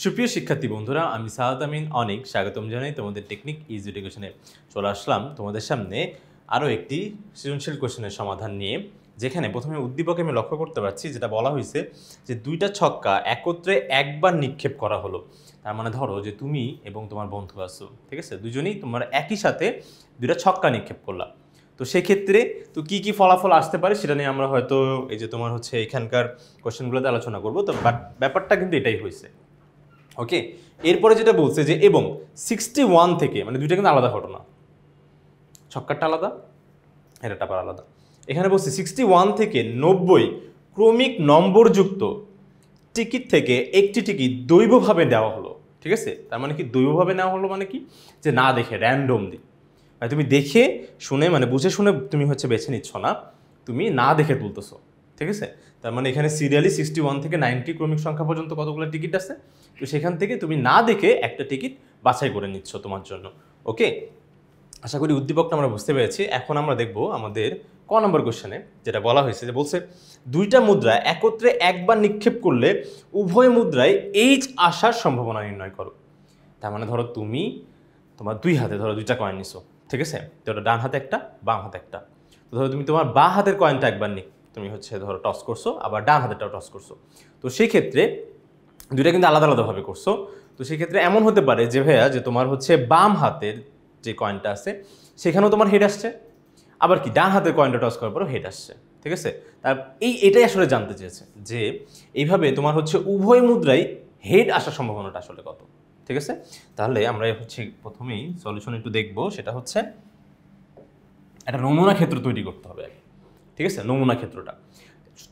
সুপ্রিয় শিক্ষার্থী বন্ধুরা, আমি সাহাদ আমিন অনেক স্বাগতম জানাই তোমাদের টেকনিক ইজ এডুকেশনে। চলে আসলাম তোমাদের সামনে আরও একটি সৃজনশীল কোশ্চেনের সমাধান নিয়ে, যেখানে প্রথমে উদ্দীপকে আমি লক্ষ্য করতে পারছি যেটা বলা হয়েছে যে দুইটা ছক্কা একত্রে একবার নিক্ষেপ করা হলো। তার মানে ধরো যে তুমি এবং তোমার বন্ধু আছো, ঠিক আছে, দুজনেই তোমার একই সাথে দুইটা ছক্কা নিক্ষেপ করলাম। তো সেক্ষেত্রে তো কী কী ফলাফল আসতে পারে সেটা নিয়ে আমরা হয়তো এই যে তোমার হচ্ছে এখানকার কোশ্চেনগুলোতে আলোচনা করবো। তো ব্যাপারটা কিন্তু এটাই হয়েছে। ওকে, এরপরে যেটা বলছে যে এবং 61 থেকে, মানে দুইটা কিন্তু আলাদা ঘটনা, ছক্কারটা আলাদা, এটা আবার আলাদা। এখানে বলছে 61 থেকে 90 ক্রমিক নম্বরযুক্ত টিকিট থেকে একটি টিকিট দৈবভাবে দেওয়া হলো। ঠিক আছে, তার মানে কি দৈবভাবে নেওয়া হলো মানে কি, যে না দেখে র্যান্ডমলি, মানে তুমি দেখে শুনে মানে বুঝে শুনে তুমি হচ্ছে বেছে নিচ্ছ না, তুমি না দেখে তুলতেছো। ঠিক আছে, তার মানে এখানে সিরিয়ালি 61 থেকে 90 ক্রমিক সংখ্যা পর্যন্ত কতগুলো টিকিট আছে, তো সেখান থেকে তুমি না দেখে একটা টিকিট বাছাই করে নিচ্ছ তোমার জন্য। ওকে, আশা করি উদ্দীপকটা আমরা বুঝতে পেরেছি। এখন আমরা দেখব আমাদের ক নম্বর কোশ্চেনে যেটা বলা হয়েছে, যে বলছে দুইটা মুদ্রা একত্রে একবার নিক্ষেপ করলে উভয় মুদ্রায় এইচ আসার সম্ভাবনা নির্ণয় করো। তার মানে ধরো তুমি তোমার দুই হাতে ধরো দুইটা কয়েন নিছো, ঠিক আছে, তো ওটা ডান হাতে একটা বাম হাতে একটা। তো ধরো তুমি তোমার বাঁ হাতের কয়েনটা একবার তুমি হচ্ছে ধরো টস করছো, আবার ডান হাতেরটাও টস করছো। তো সেই ক্ষেত্রে দুইটা কিন্তু আলাদা আলাদাভাবে করছো। তো সেই ক্ষেত্রে এমন হতে পারে যে ভাইয়া, যে তোমার হচ্ছে বাম হাতের যে কয়েনটা আছে সেখানেও তোমার হেড আসছে, আবার কি ডান হাতের কয়েনটা টস করার পরও হেড আসছে। ঠিক আছে, তার এটাই আসলে জানতে চেয়েছে যে এইভাবে তোমার হচ্ছে উভয় মুদ্রায় হেড আসার সম্ভাবনাটা আসলে কত। ঠিক আছে, তাহলে আমরা হচ্ছে প্রথমেই সলিউশন একটু দেখবো, সেটা হচ্ছে একটা নমুনা ক্ষেত্র তৈরি করতে হবে। ঠিক আছে, নমুনা ক্ষেত্রটা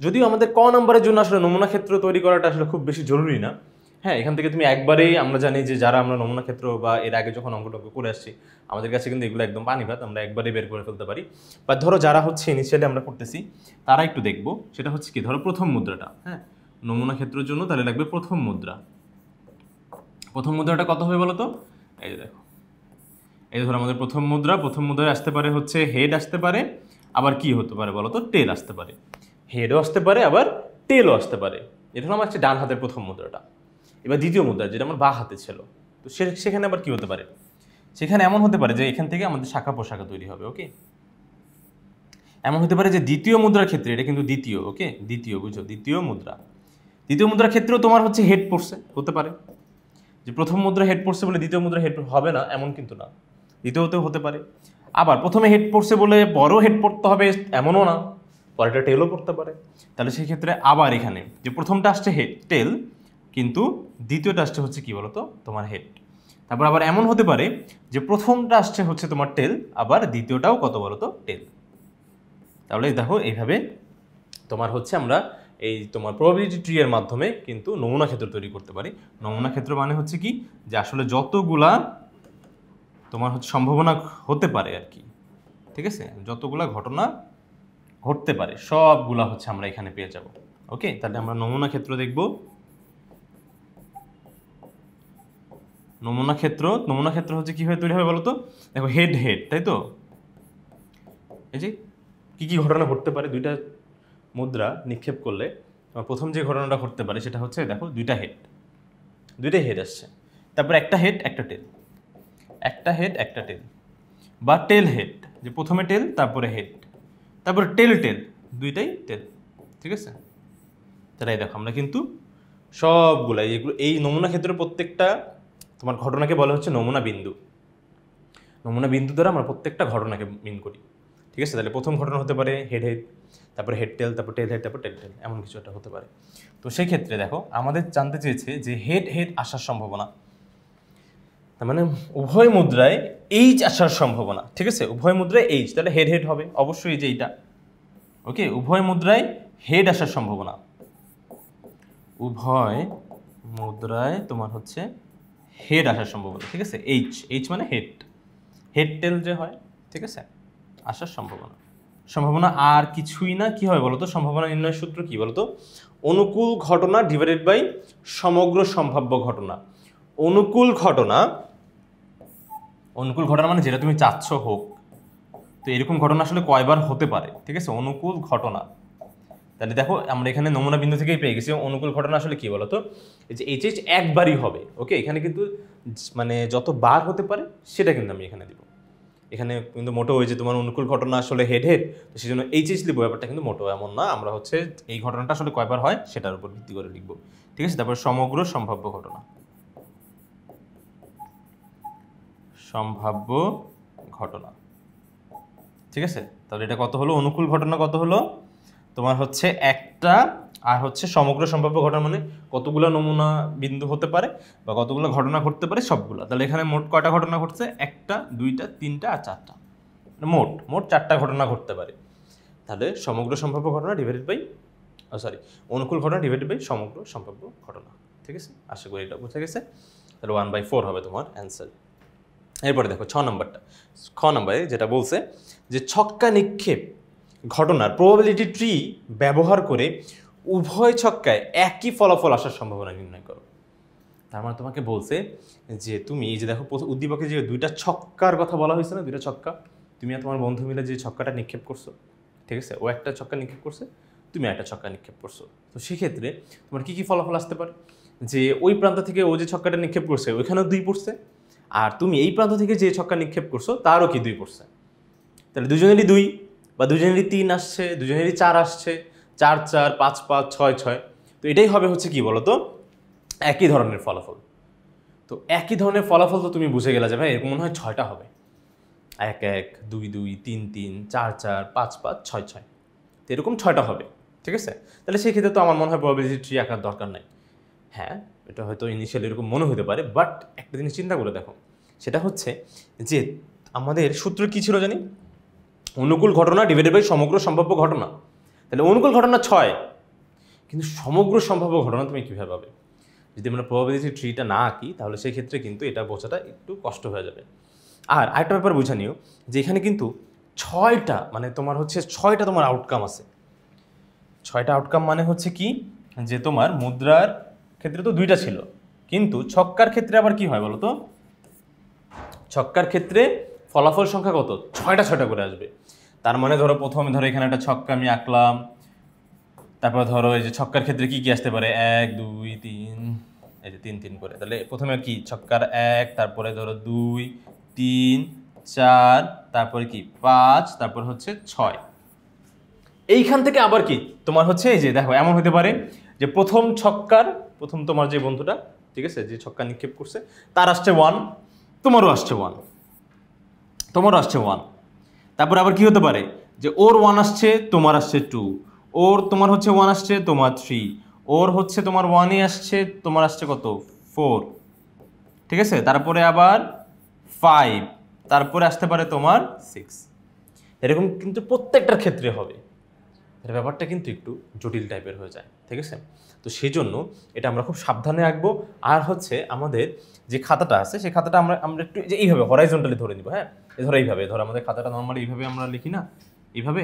যদিও আমাদের ক নম্বরের জন্য আসলে নমুনা ক্ষেত্র তৈরি করাটা আসলে খুব বেশি জরুরি না। হ্যাঁ, এখান থেকে তুমি একবারেই, আমরা জানি যে যারা আমরা নমুনা ক্ষেত্র বা এর আগে যখন অঙ্কটঙ্ক করে আসছি আমাদের কাছে কিন্তু এগুলো একদম পানি ভাত, আমরা একবারেই বের করে ফেলতে পারি। বা ধরো যারা হচ্ছে ইনিশিয়ালি আমরা করতেছি তারা একটু দেখবো, সেটা হচ্ছে কি, ধরো প্রথম মুদ্রাটা, হ্যাঁ, নমুনা ক্ষেত্রের জন্য তাহলে লাগবে প্রথম মুদ্রা। প্রথম মুদ্রাটা কত হবে বলো তো? এই যে দেখো, এই ধরো আমাদের প্রথম মুদ্রায় আসতে পারে হচ্ছে হেড আসতে পারে, আবার কি হতে পারে বলো তো, টেল আসতে পারে। হেডও আসতে পারে আবার টেলও আসতে পারে। এটা হলো আমার হচ্ছে ডান হাতের প্রথম মুদ্রাটা। এবার দ্বিতীয় মুদ্রা যেটা আমার বাঁ হাতে ছিল, তো সেখানে আবার কি হতে পারে, সেখানে এমন হতে পারে যে এখান থেকে আমাদের শাখা প্রশাখা তৈরি হবে। ওকে, এমন হতে পারে যে দ্বিতীয় মুদ্রার ক্ষেত্রে, এটা কিন্তু দ্বিতীয়, ওকে দ্বিতীয়, বুঝো, দ্বিতীয় মুদ্রার ক্ষেত্রেও তোমার হচ্ছে হেড পড়ছে, হতে পারে যে প্রথম মুদ্রা হেড পড়ছে বলে দ্বিতীয় মুদ্রা হেড হবে না, এমন কিন্তু না, দ্বিতীয়তেও হতে পারে। আবার প্রথমে হেড পড়ছে বলে বড় হেড পড়তে হবে এমনও না, পরেরটা টেলও পড়তে পারে। তাহলে সেই ক্ষেত্রে আবার এখানে যে প্রথমটা আসছে হেড টেল, কিন্তু দ্বিতীয়টা আসছে হচ্ছে কি বলতো, তোমার হেড। তারপর আবার এমন হতে পারে যে প্রথমটা আসছে হচ্ছে তোমার টেল, আবার দ্বিতীয়টাও কত বলতো, টেল। তাহলে দেখো এইভাবে তোমার হচ্ছে আমরা এই তোমার প্রবাবিলিটি ট্রি এর মাধ্যমে কিন্তু নমুনা ক্ষেত্র তৈরি করতে পারি। নমুনা ক্ষেত্র মানে হচ্ছে কি, যে আসলে যতগুলা তোমার হচ্ছে সম্ভাবনা হতে পারে আর কি, ঠিক আছে, যতগুলা ঘটনা ঘটতে পারে সবগুলা হচ্ছে আমরা এখানে পেয়ে যাব। ওকে, তাহলে আমরা নমুনা ক্ষেত্র দেখব। নমুনা ক্ষেত্র হচ্ছে কিভাবে তৈরি হবে বলতো? দেখো হেড, তাই তো, এই যে কি কি ঘটনা ঘটতে পারে দুইটা মুদ্রা নিক্ষেপ করলে, প্রথম যে ঘটনাটা ঘটতে পারে সেটা হচ্ছে দেখো দুইটাই হেড আসছে, তারপর একটা হেড একটা টেল, বা টেল হেড, যে প্রথমে টেল তারপরে হেড, তারপর টেল দুইটাই টেল। ঠিক আছে, তাই দেখো আমরা কিন্তু সবগুলাই এগুলো এই নমুনা ক্ষেত্রের প্রত্যেকটা তোমার ঘটনাকে বলা হচ্ছে নমুনা বিন্দু দ্বারা আমরা প্রত্যেকটা ঘটনাকে মিন করি। ঠিক আছে, তাহলে প্রথম ঘটনা হতে পারে হেড, তারপরে হেড টেল, তারপর টেল হেড, তারপর টেল এমন কিছু একটা হতে পারে। তো সেই ক্ষেত্রে দেখো আমাদের জানতে চেয়েছে যে হেড আসার সম্ভাবনা, তার মানে উভয় মুদ্রায় এইচ আসার সম্ভাবনা। ঠিক আছে, উভয় মুদ্রায় এইচ, তাহলে হেড হবে অবশ্যই, যে এইটা। ওকে, উভয় মুদ্রায় হেড আসার সম্ভাবনা, উভয় মুদ্রায় তোমার হচ্ছে হেড আসার সম্ভাবনা। ঠিক আছে, এইচ মানে হেড টেল যে হয়, ঠিক আছে, আসার সম্ভাবনা আর কিছুই না। কি হয় বলতো, সম্ভাবনা নির্ণয়ের সূত্র কি বলতো, অনুকূল ঘটনা ডিভাইডেড বাই সমগ্র সম্ভাব্য ঘটনা। অনুকূল ঘটনা মানে যেটা তুমি চাচ্ছ হোক, তো এরকম ঘটনা আসলে কয়বার হতে পারে। ঠিক আছে, অনুকূল ঘটনা তাহলে দেখো আমরা এখানে নমুনা বিন্দু থেকেই পেয়ে গেছি। অনুকূল ঘটনা আসলে কি বলতো, এই যে এইচএইচ একবারই হবে। ওকে, এখানে কিন্তু মানে যত বার হতে পারে সেটা কিন্তু আমি এখানে দিব। এখানে কিন্তু মোটো ওই যে তোমার অনুকূল ঘটনা আসলে হেড হেড, তো সেই জন্য এইচএইচ লিখবো, ব্যাপারটা কিন্তু মোটো এমন না। আমরা হচ্ছে এই ঘটনাটা আসলে কয়বার হয় সেটার উপর ভিত্তি করে লিখবো, ঠিক আছে। তারপর সমগ্র সম্ভাব্য ঘটনা, সম্ভাব্য ঘটনা, ঠিক আছে। তাহলে এটা কত হলো, অনুকূল ঘটনা কত হলো তোমার হচ্ছে একটা, আর হচ্ছে সমগ্র সম্ভাব্য ঘটনা মানে কতগুলো নমুনা বিন্দু হতে পারে বা কতগুলো ঘটনা ঘটতে পারে সবগুলো। তাহলে এখানে মোট কয়টা ঘটনা ঘটছে, একটা, দুইটা, তিনটা আর চারটা, মোট মোট চারটা ঘটনা ঘটতে পারে। তাহলে সমগ্র সম্ভাব্য ঘটনা ডিভাইডেড বাই সরি অনুকূল ঘটনা ডিভাইডেড বাই সমগ্র সম্ভাব্য ঘটনা, ঠিক আছে। আশা করি এটা বুঝে গেছে। তাহলে 1/4 হবে তোমার অ্যান্সার। এরপরে দেখো 6 নম্বরটা, খ নম্বরে যেটা বলছে যে ছক্কা নিক্ষেপ ঘটনার প্রবাবিলিটি ট্রি ব্যবহার করে উভয় ছক্কায় একই ফলাফল আসার সম্ভাবনা নির্ণয় করো। তার মানে তোমাকে বলছে যে তুমি এই যে দেখো উদ্দীপকে যে দুইটা ছক্কার কথা বলা হয়েছে না, দুইটা ছক্কা, তুমি আর তোমার বন্ধু মিলে যে ছক্কাটা নিক্ষেপ করছো, ঠিক আছে, ও একটা ছক্কা নিক্ষেপ করছে, তুমি একটা ছক্কা নিক্ষেপ করছো। তো সেক্ষেত্রে তোমার কী কী ফলাফল আসতে পারে, যে ওই প্রান্ত থেকে ও যে ছক্কাটা নিক্ষেপ করছে ওইখানেও 2 পড়ছে, আর তুমি এই প্রান্ত থেকে যে ছক্কা নিক্ষেপ করছো তারও কি 2 পড়ছে। তাহলে দুজনেরই 2 বা দুজনেরই 3 আসছে, দুজনেরই 4 আসছে, 4 4 5 5 6 6। তো এটাই হবে হচ্ছে কি বলতো, একই ধরনের ফলাফল। তো একই ধরনের ফলাফল তো তুমি বুঝে গেলে যে ভাই এরকম মনে হয় 6টা হবে, 1 1 2 2 3 3 4 4 5 5 6 6, তো এরকম 6টা হবে, ঠিক আছে। তাহলে সেই ক্ষেত্রে তো আমার মনে হয় প্রবাবিলিটি ট্রি আঁকার দরকার নাই। হ্যাঁ, এটা হয়তো ইনিশিয়ালি এরকম মনে হতে পারে, বাট একটা জিনিস চিন্তা করে দেখো, সেটা হচ্ছে যে আমাদের সূত্র কি ছিল জানি, অনুকূল ঘটনা ডিভাইডেড বাই সমগ্র সম্ভাব্য ঘটনা। তাহলে অনুকূল ঘটনা 6, কিন্তু সমগ্র সম্ভাব্য ঘটনা তুমি কীভাবে পাবে? যদি আমরা প্রবাবিলিটি ট্রিটা না আঁকি তাহলে সেই ক্ষেত্রে কিন্তু এটা বোঝাটা একটু কষ্ট হয়ে যাবে। আর আরেকটা ব্যাপার বুঝে নিও যে এখানে কিন্তু 6টা মানে তোমার হচ্ছে 6টা তোমার আউটকাম আছে। 6টা আউটকাম মানে হচ্ছে কি, যে তোমার মুদ্রার ক্ষেত্রে তো 2টা ছিল, কিন্তু ছক্কার ক্ষেত্রে আবার কি হয় বলো তো, ছক্কার ক্ষেত্রে ফলাফল সংখ্যা কত, 6টা করে আসবে। তার মানে ধরো প্রথমে ধরো এখানে একটা ছক্কা আমি আঁকলাম, তারপর ধরো এই যে ছক্কার ক্ষেত্রে কি কি আসতে পারে, 1 2 3, এই যে 3 3 করে। তাহলে প্রথমে কি ছক্কার 1, তারপরে ধরো 2 3 4, তারপরে কি 5, তারপর হচ্ছে 6। এইখান থেকে আবার কি তোমার হচ্ছে এই যে দেখো এমন হতে পারে যে প্রথম ছক্কার প্রথম তোমার যে বন্ধুটা, ঠিক আছে, যে ছক্কা নিক্ষেপ করছে তার আসছে 1, তোমারও আসছে 1, তোমারও আসছে 1। তারপর আবার কি হতে পারে যে ওর 1 আসছে, তোমার আসছে 2, ওর তোমার হচ্ছে 1 আসছে, তোমার 3, ওর হচ্ছে তোমার 1ই আসছে, তোমার আসছে কত 4, ঠিক আছে। তারপরে আবার 5, তারপরে আসতে পারে তোমার 6। এরকম কিন্তু প্রত্যেকটার ক্ষেত্রে হবে। এর ব্যাপারটা কিন্তু একটু জটিল টাইপের হয়ে যায়, ঠিক আছে। তো সেই জন্য এটা আমরা খুব সাবধানে আঁকবো। আর হচ্ছে আমাদের যে খাতাটা আছে সেই খাতাটা আমরা আমরা একটু যে এইভাবে হরাইজন্টালি ধরে নিব। হ্যাঁ, ধরো এইভাবে, ধরো আমাদের খাতাটা নর্মালি এইভাবে আমরা লিখি না, এইভাবে,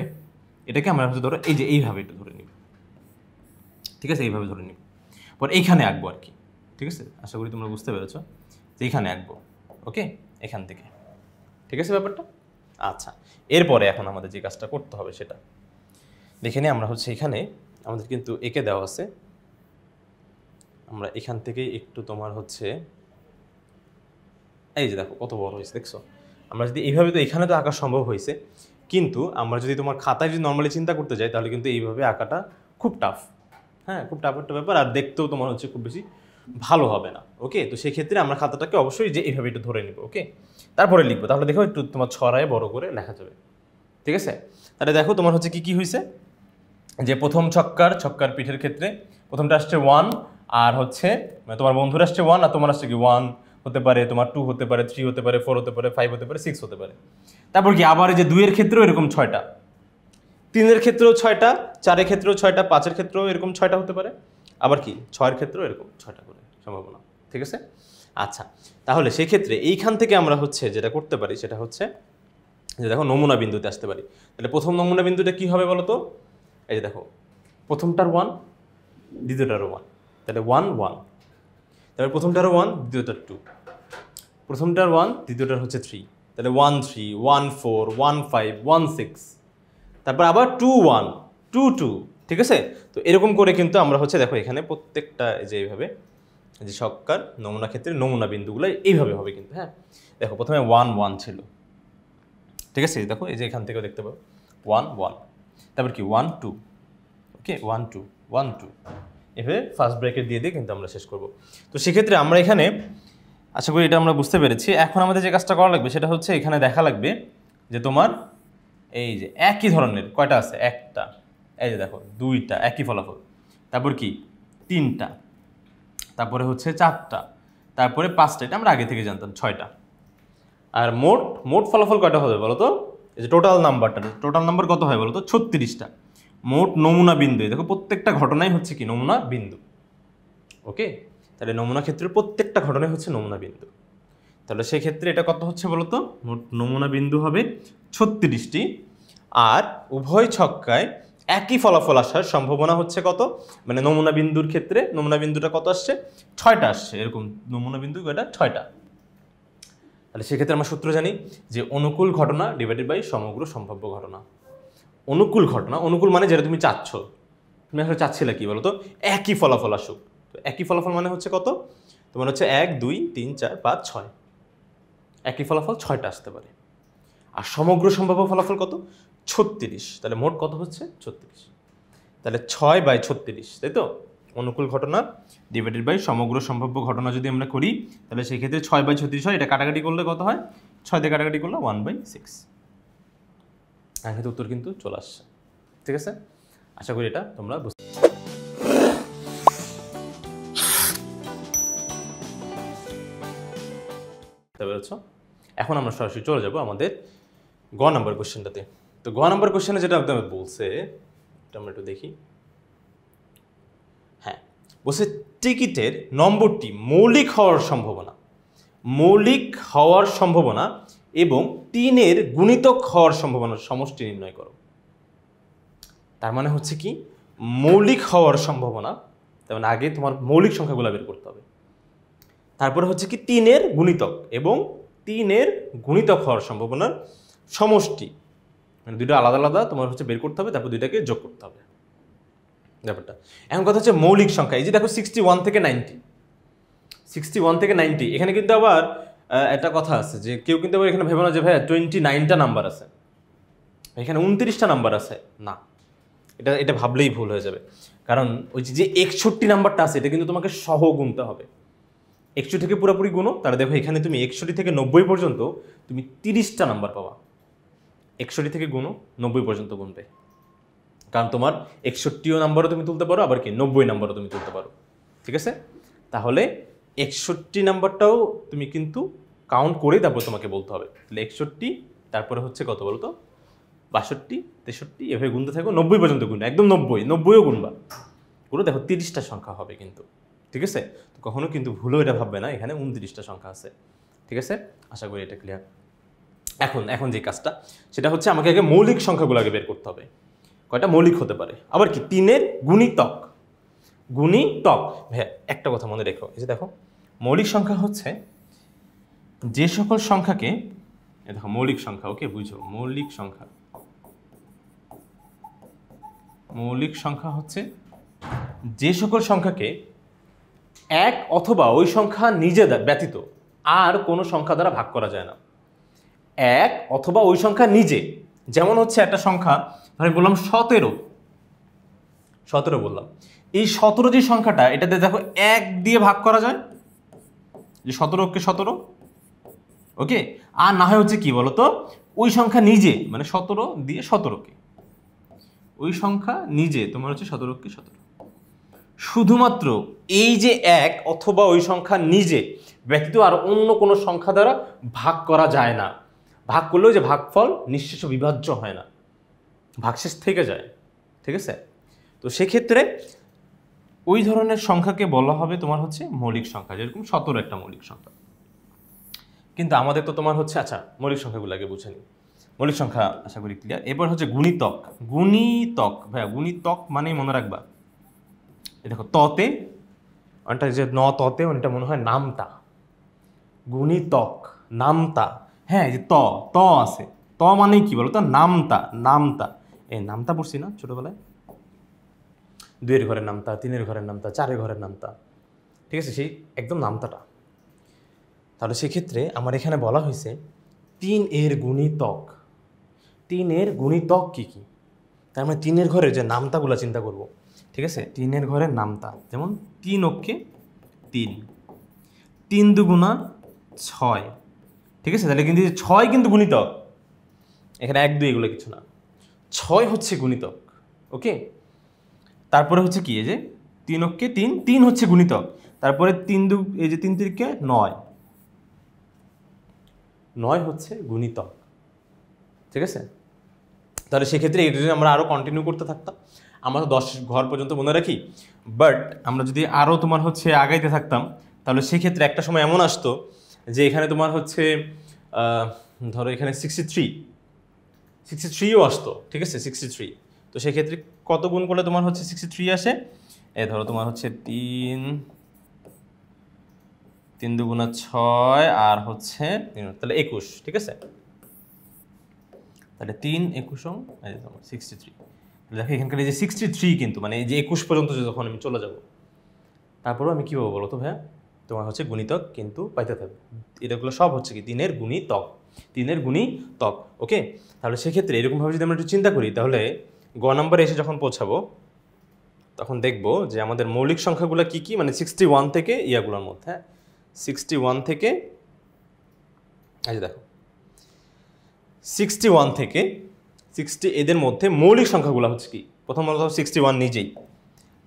এটাকে আমরা হচ্ছে ধরো এই যে এইভাবে একটু ধরে নিব, ঠিক আছে, এইভাবে ধরে নিব। পর এইখানে আঁকবো আর কি, ঠিক আছে। আশা করি তোমরা বুঝতে পেরেছো যে এইখানে আঁকবো, ওকে, এখান থেকে, ঠিক আছে ব্যাপারটা। আচ্ছা, এরপরে এখন আমাদের যে কাজটা করতে হবে সেটা দেখে নিই। আমরা হচ্ছে এখানে আমাদের কিন্তু এঁকে দেওয়া আছে, আমরা এখান থেকেই একটু তোমার হচ্ছে এই যে দেখো কত বড় হয়েছে দেখছো। আমরা যদি এইভাবে, তো এখানে তো আঁকা সম্ভব হয়েছে, কিন্তু আমরা যদি তোমার খাতায় যদি নর্মালি চিন্তা করতে যাই তাহলে কিন্তু এইভাবে আঁকাটা খুব টাফ। হ্যাঁ, খুব টাফ একটা ব্যাপার, আর দেখতেও তোমার হচ্ছে খুব বেশি ভালো হবে না। ওকে, তো সেই ক্ষেত্রে আমরা খাতাটাকে অবশ্যই যে এইভাবে একটু ধরে নিব, ওকে, তারপরে লিখবো। তাহলে দেখো একটু তোমার ছড়ায় বড় করে লেখা যাবে, ঠিক আছে। তাহলে দেখো তোমার হচ্ছে কি কি হয়েছে, যে প্রথম ছক্কার পিঠের ক্ষেত্রে প্রথমটা আসছে 1, আর হচ্ছে তোমার বন্ধুর আসছে 1, আর তোমার আসছে কি 1 হতে পারে, তোমার 2 হতে পারে, 3 হতে পারে, 4 হতে পারে, 5 হতে পারে, 6 হতে পারে। তারপর কি আবার এই যে 2 এর ক্ষেত্রেও এরকম 6টা, 3 এর ক্ষেত্রেও 6টা, 4 এর ক্ষেত্রেও 6টা, 5 এর ক্ষেত্রেও এরকম 6টা হতে পারে, আবার কি 6 এর ক্ষেত্রেও এরকম 6টা করে সম্ভাবনা, ঠিক আছে। আচ্ছা, তাহলে সেই ক্ষেত্রে এইখান থেকে আমরা হচ্ছে যেটা করতে পারি সেটা হচ্ছে যে দেখো নমুনা বিন্দুতে আসতে পারি। তাহলে প্রথম নমুনা বিন্দুটা কি হবে বলো তো, এই যে দেখো প্রথমটার 1, দ্বিতীয়টারও 1, তাহলে 1 1, তারপরে প্রথমটারও 1, দ্বিতীয়টার 2, প্রথমটার 1, দ্বিতীয়টার হচ্ছে 3, তাহলে 1 3 1 4 1 5 1 6, তারপর আবার 2 1 2 2 ঠিক আছে? তো এরকম করে কিন্তু আমরা হচ্ছে দেখো এখানে প্রত্যেকটা যে এইভাবে যে ছক্কার নমুনা ক্ষেত্রে নমুনা বিন্দুগুলো এইভাবে হবে কিন্তু। হ্যাঁ, দেখো প্রথমে 1 1 ছিল, ঠিক আছে? দেখো এই যে এখান থেকেও দেখতে পাবো 1 1, তারপর কি 1 2, ওকে 1 2 1 2, এভাবে ফার্স্ট ব্র্যাকেট দিয়ে দিয়ে কিন্তু আমরা শেষ করব। তো সেক্ষেত্রে আমরা এখানে আশা করি এটা আমরা বুঝতে পেরেছি। এখন আমাদের যে কাজটা করা লাগবে সেটা হচ্ছে এখানে দেখা লাগবে যে তোমার এই যে একই ধরনের কয়টা আছে, একটা, এই যে দেখো দুইটা একই ফলাফল, তারপর কি তিনটা, তারপরে হচ্ছে চারটা, তারপরে পাঁচটা, এটা আমরা আগে থেকে জানতাম, ছয়টা। আর মোট মোট ফলাফল কয়টা হবে বলো তো? এই যে টোটাল নাম্বার কত হয় বলো তো? 36টা। মোট নমুনা বিন্দু, দেখো প্রত্যেকটা ঘটনাই হচ্ছে কি নমুনা বিন্দু। ওকে, তাহলে নমুনা ক্ষেত্রের প্রত্যেকটা ঘটনাই হচ্ছে নমুনা বিন্দু। তাহলে সেক্ষেত্রে এটা কত হচ্ছে বলো তো? মোট নমুনা বিন্দু হবে 36টি। আর উভয় ছক্কায় একই ফলাফল আসার সম্ভাবনা হচ্ছে কত? মানে নমুনা বিন্দুর ক্ষেত্রে নমুনা বিন্দুটা কত আসছে? 6টা আসছে। এরকম নমুনা বিন্দু কয়টা? 6টা। তাহলে সেক্ষেত্রে আমরা সূত্র জানি যে অনুকূল ঘটনা ডিভাইডেড বাই সমগ্র সম্ভাব্য ঘটনা। অনুকূল ঘটনা, অনুকূল মানে যেটা তুমি চাচ্ছ, তুমি আসলে চাচ্ছিলে কি বলো তো? একই ফলাফল আসুক। তো একই ফলাফল মানে হচ্ছে কত? তোমার হচ্ছে 1 2 3 4 5 6, একই ফলাফল 6টা আসতে পারে। আর সমগ্র সম্ভাব্য ফলাফল কত? 36। তাহলে মোট কত হচ্ছে? 36। তাহলে 6/36, তাই তো? অনুকূল ঘটনা ডিভাইডেড বাই সমগ্র সম্ভাব্য ঘটনা যদি আমরা করি তাহলে সেই ক্ষেত্রে 6/36 হয়। এটা কাটাকাটি করলে কত হয়? 6 দিয়ে কাটাকাটি করলে 1/6। উত্তর কিন্তু চলে আসছে। ঠিক আছে, আশা করি এটা তোমরা বুঝতে পেরেছ। এখন আমরা সরাসরি চলে যাব আমাদের গ নাম্বার কোশ্চেনটাতে। তো গ নাম্বার কোশ্চেনে যেটা আপনাদের বলছে, এটা আমরা একটু দেখি। হ্যাঁ, বলছে টিকিটের নম্বরটি মৌলিক হওয়ার সম্ভাবনা এবং 3-এর গুণিতক হওয়ার সম্ভাবনার সমষ্টি নির্ণয় করো। তার মানে হচ্ছে কি মৌলিক হওয়ার সম্ভাবনা, তার মানে আগে তোমার মৌলিক সংখ্যাগুলো বের করতে হবে। তারপরে হচ্ছে কি 3-এর গুণিতক এবং 3-এর গুণিতক হওয়ার সম্ভাবনার সমষ্টি, মানে দুটো আলাদা আলাদা তোমার হচ্ছে বের করতে হবে, তারপর দুইটাকে যোগ করতে হবে ব্যাপারটা। এখন কথা হচ্ছে মৌলিক সংখ্যা। এই যে দেখো 61 থেকে 90, এখানে কিন্তু আবার একটা কথা আছে যে কেউ কিন্তু আবার এখানে ভেবে না যে ভাই 29টা নাম্বার আছে, এখানে 29টা নাম্বার আছে, না, এটা ভাবলেই ভুল হয়ে যাবে। কারণ ওই যে 61 নাম্বারটা আছে এটা কিন্তু তোমাকে সহ গুনতে হবে। 61 থেকে পুরোপুরি গুণো, তাহলে দেখো এখানে তুমি 61 থেকে 90 পর্যন্ত তুমি 30টা নাম্বার পাবা। 61 থেকে গুণো, 90 পর্যন্ত গুনবে, কারণ তোমার 61 নাম্বারও তুমি তুলতে পারো, আবার কি 90 নাম্বারও তুমি তুলতে পারো। ঠিক আছে, তাহলে 61 নাম্বারটাও তুমি কিন্তু কাউন্ট করেই তারপর তোমাকে বলতে হবে। তাহলে 61, তারপরে হচ্ছে কত বলতো 62, 63, এভাবে গুনতে থাকো 90 পর্যন্ত গুনবে, একদম 90ও গুনবা। গুলো দেখো 30টা সংখ্যা হবে কিন্তু। ঠিক আছে, তো কখনো কিন্তু ভুলও এটা ভাববে না এখানে 29টা সংখ্যা আছে। ঠিক আছে, আশা করি এটা ক্লিয়ার। এখন যে কাজটা সেটা হচ্ছে আমাকে আগে মৌলিক সংখ্যাগুলো আগে বের করতে হবে, কয়টা মৌলিক হতে পারে, আবার কি 3-এর গুণিতক। ভাইয়া একটা কথা মনে রেখো, এই যে দেখো মৌলিক সংখ্যা হচ্ছে যে সকল সংখ্যাকে, দেখো মৌলিক সংখ্যা, ওকে বুঝো, মৌলিক সংখ্যা হচ্ছে যে সকল সংখ্যাকে এক অথবা ওই সংখ্যা নিজে ব্যতীত আর কোনো সংখ্যা দ্বারা ভাগ করা যায় না। এক অথবা ওই সংখ্যা নিজে, যেমন হচ্ছে একটা সংখ্যা আমি বললাম 17 বললাম, এই 17 যে সংখ্যাটা এটাতে দেখো 1 দিয়ে ভাগ করা যায়, যে 17কে 17, ওকে। আর না হয় হচ্ছে কি বলতো ওই সংখ্যা নিজে, মানে 17 দিয়ে 17কে, ওই সংখ্যা নিজে তোমার হচ্ছে 17কে 17। শুধুমাত্র এই যে 1 অথবা ওই সংখ্যা নিজে ব্যতীত আর অন্য কোনো সংখ্যা দ্বারা ভাগ করা যায় না। ভাগ করলেও যে ভাগফল নিঃশেষ বিভাজ্য হয় না, ভাগশেষ থেকে যায়। ঠিক আছে, তো সেক্ষেত্রে ওই ধরনের সংখ্যাকে বলা হবে তোমার হচ্ছে মৌলিক সংখ্যা, যেরকম 17 একটা মৌলিক সংখ্যা। কিন্তু আমাদের তো তোমার হচ্ছে, আচ্ছা মৌলিক সংখ্যাগুলো আগে বুঝে নিই। মৌলিক সংখ্যা আশা করি ক্লিয়ার। এরপর হচ্ছে গুণিতক। ভাইয়া গুণিতক মানেই মনে রাখবা, দেখো ততে ওটা যে ততে ওটা মনে হয় নামতা, গুণিতক নামতা। হ্যাঁ, এই যে ত আছে, ত মানে কি বলো তো নামতা। এই নামতা পড়ছি না ছোটবেলায়, 2-এর ঘরের নামতা, 3-এর ঘরের নামতা, 4-এর ঘরের নামতা, ঠিক আছে, সেই একদম নামতাটা। তাহলে সেক্ষেত্রে আমার এখানে বলা হয়েছে 3-এর গুণিতক। 3-এর গুণিতক কী কী? তার মানে 3-এর ঘরের যে নামতাগুলো চিন্তা করব, ঠিক আছে। 3-এর ঘরের নামতা যেমন 3 অক্ষে 3, 3 দুগুণা 6, ঠিক আছে। তাহলে কিন্তু 6 কিন্তু গুণিতক, এখানে 1 2 এগুলো কিছু না, 6 হচ্ছে গুণিতক। ওকে, তারপরে হচ্ছে কি, এই যে 3 অক্ষে 3, 3 হচ্ছে গুণিতক। তারপরে 3 2, এই যে 3 3 9, 9 হচ্ছে গুণিতক, ঠিক আছে। তাহলে সেক্ষেত্রে এটা যদি আমরা আরও কন্টিনিউ করতে থাকতাম, আমরা তো 10 ঘর পর্যন্ত মনে রাখি, বাট আমরা যদি আরও তোমার হচ্ছে আগাইতে থাকতাম, তাহলে সেক্ষেত্রে একটা সময় এমন আসতো যে এখানে তোমার হচ্ছে ধরো এখানে 63ও আসতো, ঠিক আছে, 63। তো সেক্ষেত্রে কত গুণ করলে তোমার হচ্ছে 63 আসে? ধরো তোমার হচ্ছে 3 দুগুণা 6 আর হচ্ছে তাহলে 21, ঠিক আছে। তাহলে 3 21 তোমার 63। দেখো এখানকার এই যে 63 কিন্তু মানে এই যে 21 পর্যন্ত যখন আমি চলে যাব, তারপরেও আমি কী পাবো বলো তো ভাইয়া? তোমার হচ্ছে গুণিতক কিন্তু পাইতে থাকবে। এটাগুলো সব হচ্ছে কি 3-এর গুণিতক, 3-এর গুণিতক। ওকে, তাহলে সেক্ষেত্রে এরকমভাবে যদি আমরা একটু চিন্তা করি, তাহলে গ নাম্বারে এসে যখন পৌঁছাবো তখন দেখবো যে আমাদের মৌলিক সংখ্যাগুলো কি কি, মানে 61 থেকে ইয়াগুলোর মধ্যে, হ্যাঁ 61 থেকে, এই যে দেখো 61 থেকে 60 এদের মধ্যে মৌলিক সংখ্যাগুলো হচ্ছে কি, প্রথমত 61 নিজেই,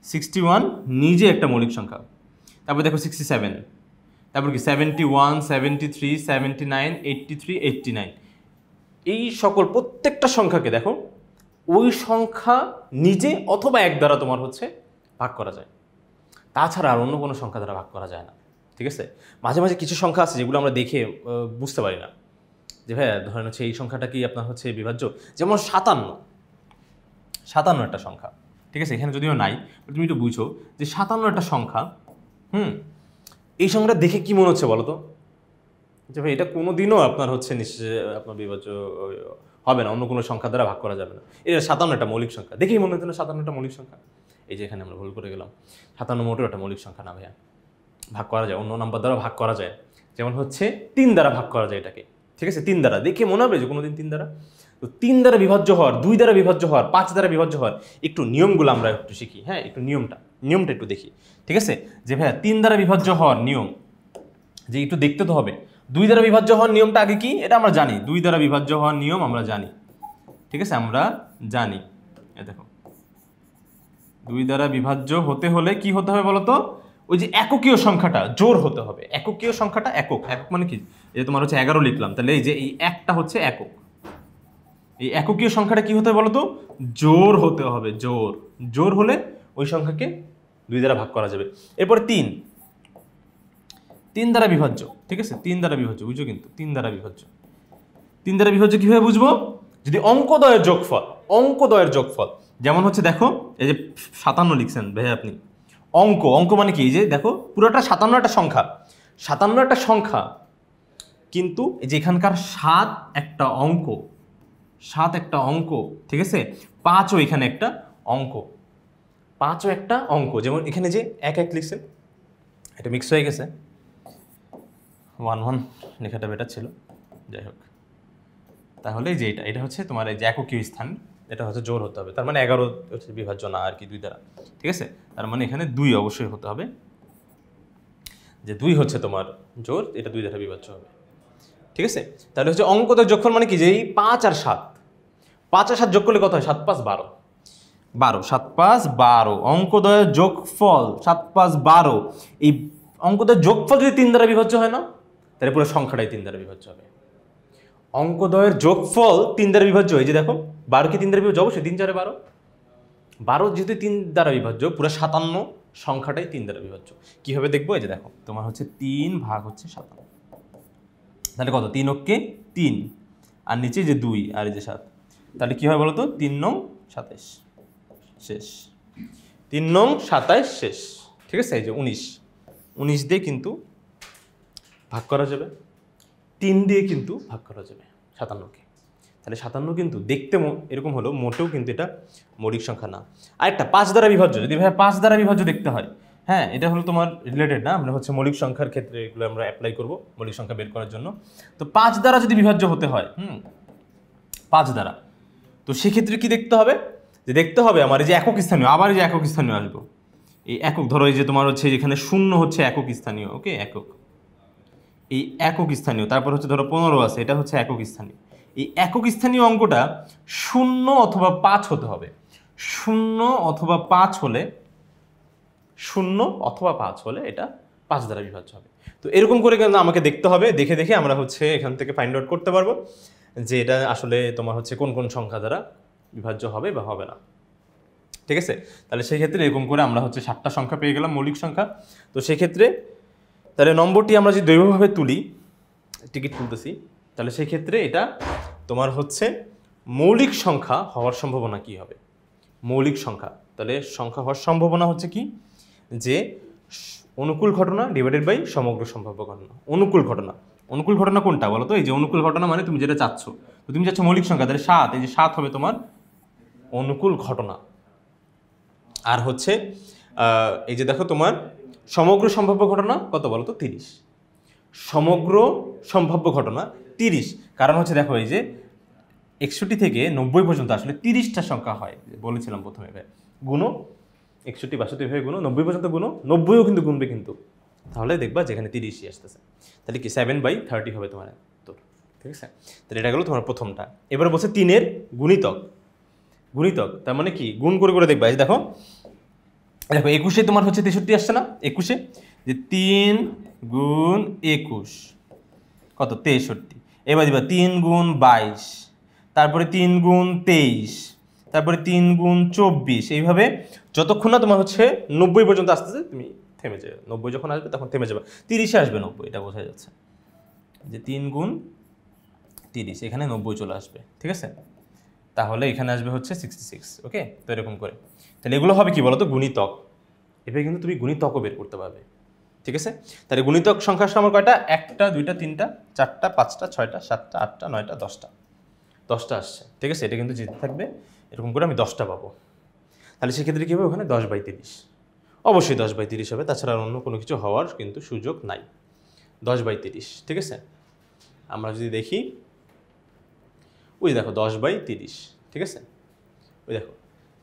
61 নিজে একটা মৌলিক সংখ্যা। তারপর দেখো 67, তারপর কি 71 73 79 83 89, এই সকল প্রত্যেকটা সংখ্যাকে দেখো ওই সংখ্যা নিজে অথবা 1 দ্বারা তোমার হচ্ছে ভাগ করা যায়, তাছাড়া আর অন্য কোনো সংখ্যা দ্বারা ভাগ করা যায় না, ঠিক আছে। মাঝে মাঝে কিছু সংখ্যা আছে যেগুলো আমরা দেখে বুঝতে পারি না যে ভাইয়া ধরেন হচ্ছে এই সংখ্যাটা কি আপনার হচ্ছে বিভাজ্য, যেমন 57 একটা সংখ্যা, ঠিক আছে, এখানে যদিও নাই, তুমি একটু বুঝো যে 57 একটা সংখ্যা, এই সংখ্যাটা দেখে কি মনে হচ্ছে বলো তো, যে ভাই এটা কোনো দিনও আপনার হচ্ছে নিশ্চয় আপনার বিভাজ্য হবে না, অন্য কোনো সংখ্যা দ্বারা ভাগ করা যাবে না। এটা 57 একটা মৌলিক সংখ্যা, দেখেই মনে হচ্ছে না 57 একটা মৌলিক সংখ্যা। এই যে এখানে আমরা ভুল করে গেলাম, 57 মোটেও একটা মৌলিক সংখ্যা না ভাইয়া, ভাগ করা যায়, অন্য নাম্বার দ্বারা ভাগ করা যায়, যেমন হচ্ছে 3 দ্বারা ভাগ করা যায় এটাকে, ঠিক আছে। 3 দ্বারা দেখে মনে হবে যে কোনোদিন 3 দ্বারা, তো 3 দ্বারা বিভাজ্য হওয়ার, 2 দ্বারা বিভাজ্য হওয়ার, 5 দ্বারা বিভাজ্য হওয়ার একটু নিয়মগুলো আমরা একটু শিখি, হ্যাঁ একটু নিয়মটা একটু দেখি, ঠিক আছে। যে ভাইয়া 3 দ্বারা বিভাজ্য হওয়ার নিয়ম যে একটু দেখতে তো হবে। 2 দ্বারা বিভাজ্য হওয়ার নিয়মটা আগে কি, এটা আমরা জানি, 2 দ্বারা বিভাজ্য হওয়ার নিয়ম আমরা জানি, ঠিক আছে, আমরা জানি। দেখো 2 দ্বারা বিভাজ্য হতে হলে কি হতে হবে বলতো, ওই যে এককীয় সংখ্যাটা জোর হতে হবে, এককীয় সংখ্যাটা একক মানে কি, এই যে তোমার হচ্ছে 11 লিখলাম, তাহলে এই যে এই একটা হচ্ছে একক, এই এককীয় সংখ্যাটা কি হতে হবে বলতো, জোর হতে হবে, জোর হলে ওই সংখ্যাকে 2 দ্বারা ভাগ করা যাবে। এরপর 3 দ্বারা বিভাজ্য, ঠিক আছে, 3 দ্বারা বিভাজ্য, বুঝছো কিন্তু 3 দ্বারা বিভাজ্য, 3 দ্বারা বিভাজ্য কিভাবে বুঝবো, যদি অঙ্কদ্বয়ের যোগফল, যেমন হচ্ছে দেখো এই যে 57 লিখছেন ভাই আপনি, অঙ্ক মানে কি, এই যে দেখো পুরোটা 57 একটা সংখ্যা, 57 একটা সংখ্যা, কিন্তু এই যে এখানকার 7 একটা অঙ্ক, ঠিক আছে, 5ও এখানে একটা অঙ্ক, যেমন এখানে যে 1 1 লিখছেন, এটা মিক্স হয়ে গেছে, 1 1 লেখাটা বেটার ছিল, যাই হোক। তাহলে যে এটা হচ্ছে তোমার এই যে এককীয় স্থান, এটা হচ্ছে জোর হতে হবে, তার মানে 11 হচ্ছে বিভাজ্য না আর কি 2 দ্বারা, ঠিক আছে। তার মানে এখানে 2 অবশ্যই হতে হবে, যে 2 হচ্ছে তোমার জোর, এটা 2 দ্বারা বিভাজ্য হবে, ঠিক আছে। তাহলে হচ্ছে অঙ্কদের যোগফল মানে কি, যে এই 5 আর 7 যোগ করলে কত হয়, 7 5 12, 7 5 12 অঙ্কদ্বয়ের যোগফল 7 5 12, এই অঙ্কদ্বয়ের যোগফল যদি 3 দ্বারা বিভাজ্য হয় না, তাহলে পুরো সংখ্যাটাই 3 দ্বারা বিভাজ্য হবে। অঙ্কদ্বয়ের যোগফল 3 দ্বারা বিভাজ্য, এই যে দেখো 12 কি 3 দ্বারা বিভাজ্য, অবশ্যই 3 4 12 যেহেতু 3 দ্বারা বিভাজ্য, পুরো 57 সংখ্যাটাই 3 দ্বারা বিভাজ্য। কিভাবে দেখবো, এই যে দেখো তোমার হচ্ছে 3 ভাগ হচ্ছে 57, তাহলে কত, 3 অক্ষে 3 আর নিচে যে 2 আর এই যে 7, তাহলে কি হয় বলো তো, 3 9 27 শেষ, 3 9 27 শেষ, ঠিক আছে। এই যে 19 দিয়ে কিন্তু ভাগ করা যাবে, 3 দিয়ে কিন্তু ভাগ করা যাবে 57কে, তাহলে 57 কিন্তু দেখতে এরকম হলো, মোটেও কিন্তু এটা মৌলিক সংখ্যা না। আরেকটা 5 দ্বারা বিভাজ্য, যদি ভাই 5 দ্বারা বিভাজ্য দেখতে হয়, হ্যাঁ এটা হলো তোমার রিলেটেড না, আমরা হচ্ছে মৌলিক সংখ্যার ক্ষেত্রে এগুলো আমরা অ্যাপ্লাই করব মৌলিক সংখ্যা বের করার জন্য। তো 5 দ্বারা যদি বিভাজ্য হতে হয় 5 দ্বারা, তো সেক্ষেত্রে কি দেখতে হবে, যে দেখতে হবে আমার এই যে একক স্থানীয়, আবার এই যে একক স্থানীয় আসবো, এই একক ধরো এই যে তোমার হচ্ছে এখানে 0 হচ্ছে একক স্থানীয়, ওকে একক, এই একক স্থানীয়, তারপর হচ্ছে ধরো 15 আছে, এটা হচ্ছে একক স্থানীয়। এই একক স্থানীয় অঙ্কটা 0 অথবা 5 হতে হবে, 0 অথবা 5 হলে, 0 অথবা 5 হলে এটা 5 দ্বারা বিভাজ্য হবে। তো এরকম করে কিন্তু আমাকে দেখতে হবে, দেখে দেখে আমরা হচ্ছে এখান থেকে ফাইন্ড আউট করতে পারবো যে এটা আসলে তোমার হচ্ছে কোন কোন সংখ্যা দ্বারা বিভাজ্য হবে বা হবে না। ঠিক আছে, তাহলে সেই ক্ষেত্রে এরকম করে আমরা হচ্ছে 7টা সংখ্যা পেয়ে গেলাম মৌলিক সংখ্যা। তো সেই ক্ষেত্রে তাহলে নম্বরটি আমরা যদি দৈবভাবে তুলি, টিকিট তুলতেছি, তাহলে সেই ক্ষেত্রে এটা তোমার হচ্ছে মৌলিক সংখ্যা হওয়ার সম্ভাবনা কি হবে, মৌলিক সংখ্যা, তাহলে সংখ্যা হওয়ার সম্ভাবনা হচ্ছে কি, যে অনুকূল ঘটনা ডিভাইডেড বাই সমগ্র সম্ভাব্য ঘটনা। অনুকূল ঘটনা, অনুকূল ঘটনা কোনটা বলো তো, এই যে অনুকূল ঘটনা মানে তুমি যেটা চাচ্ছ, তো তুমি চাচ্ছ মৌলিক সংখ্যা, তাহলে 7, এই যে 7 হবে তোমার অনুকূল ঘটনা। আর হচ্ছে এই যে দেখো তোমার সমগ্র সম্ভাব্য ঘটনা কত বলো তো, 30, সমগ্র সম্ভাব্য ঘটনা 30, কারণ হচ্ছে দেখো এই যে 61 থেকে 90 পর্যন্ত আসলে 30টা সংখ্যা হয়, বলেছিলাম প্রথমে ভাই, গুণো 61 62 ভাবে গুণো 90 পর্যন্ত গুণো, 90ও কিন্তু গুনবে কিন্তু, তাহলে দেখবা যেখানে 30ই আসতেছে, তাহলে কি 7/30 হবে তোমার উত্তর। ঠিক আছে, তাহলে এটা গেলো তোমার প্রথমটা। এবার বলছে 3-এর গুণিতক, গুণিতক তার মানে কি, গুণ করে করে দেখবা, এই দেখো দেখো 21-এ তোমার হচ্ছে 63 আসছে না, 21-এ যে 3 গুণ 21 কত 63, এবার দিবা 3 গুণ 22, তারপরে 3 গুণ 23, তারপরে 3 গুণ 24, এইভাবে যতক্ষণ না তোমার হচ্ছে 90 পর্যন্ত আসতেছে তুমি থেমে যাবে, 90 যখন আসবে তখন থেমে যাবে, 30-এ আসবে 90, এটা বোঝা যাচ্ছে যে 3 গুণ 30, এখানে 90 চলে আসবে। ঠিক আছে, তাহলে এখানে আসবে হচ্ছে 66, ওকে। তো এরকম করে তাহলে এগুলো হবে কি বলো তো, গুণিতক। এভাবে কিন্তু তুমি গুণিতকও বের করতে পারবে। ঠিক আছে, তাহলে গুণিতক সংখ্যা আসলে আমার কয়টা, 1টা 2টা 3টা 4টা 5টা 6টা 7টা 8টা 9টা 10টা, 10টা আসছে। ঠিক আছে, এটা কিন্তু যেতে থাকবে, এরকম করে আমি 10টা পাবো। তাহলে সেক্ষেত্রে কী হবে, ওখানে 10/30, অবশ্যই 10/30 হবে, তাছাড়া আর অন্য কোনো কিছু হওয়ার কিন্তু সুযোগ নাই, 10/30। ঠিক আছে, আমরা যদি দেখি ওই দেখো 10/30, ঠিক আছে, ওই দেখো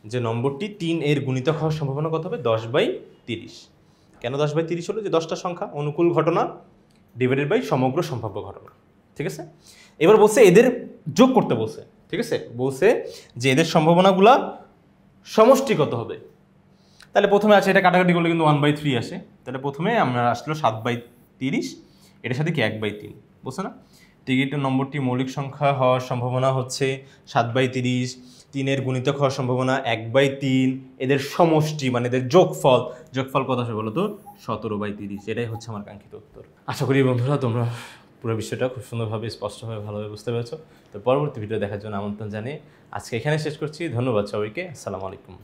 যে নম্বরটি 3-এর গুণিতক হওয়ার সম্ভাবনা কত হবে, 10/30। কেন 10/30 হলো, যে 10টা সংখ্যা, অনুকূল ঘটনা ডিভাইডেড বাই সমগ্র সম্ভাব্য ঘটনা। ঠিক আছে, এবার বলছে এদের যোগ করতে বলছে। ঠিক আছে, বলছে যে এদের সম্ভাবনাগুলা সমষ্টি কত হবে। তাহলে প্রথমে আছে, এটা কাটাকাটি করলে কিন্তু 1/3 আসে, তাহলে প্রথমে আমরা আসলো 7/30, এটার সাথে কি 1/3, বুঝছো না। টিকিটের নম্বরটি মৌলিক সংখ্যা হওয়ার সম্ভাবনা হচ্ছে 7/30, 3-এর গুণিতক হওয়ার সম্ভাবনা 1/3, এদের সমষ্টি মানে এদের যোগফল, যোগফল কত আসবে বলো তো, 17/30। এটাই হচ্ছে আমার কাঙ্ক্ষিত উত্তর। আশা করি বন্ধুরা তোমরা পুরো বিষয়টা খুব সুন্দরভাবে স্পষ্টভাবে ভালোভাবে বুঝতে পেরেছো। তো পরবর্তী ভিডিও দেখার জন্য আমন্ত্রণ জানিয়ে আজকে এখানে শেষ করছি। ধন্যবাদ সবাইকে, আসসালামু আলাইকুম।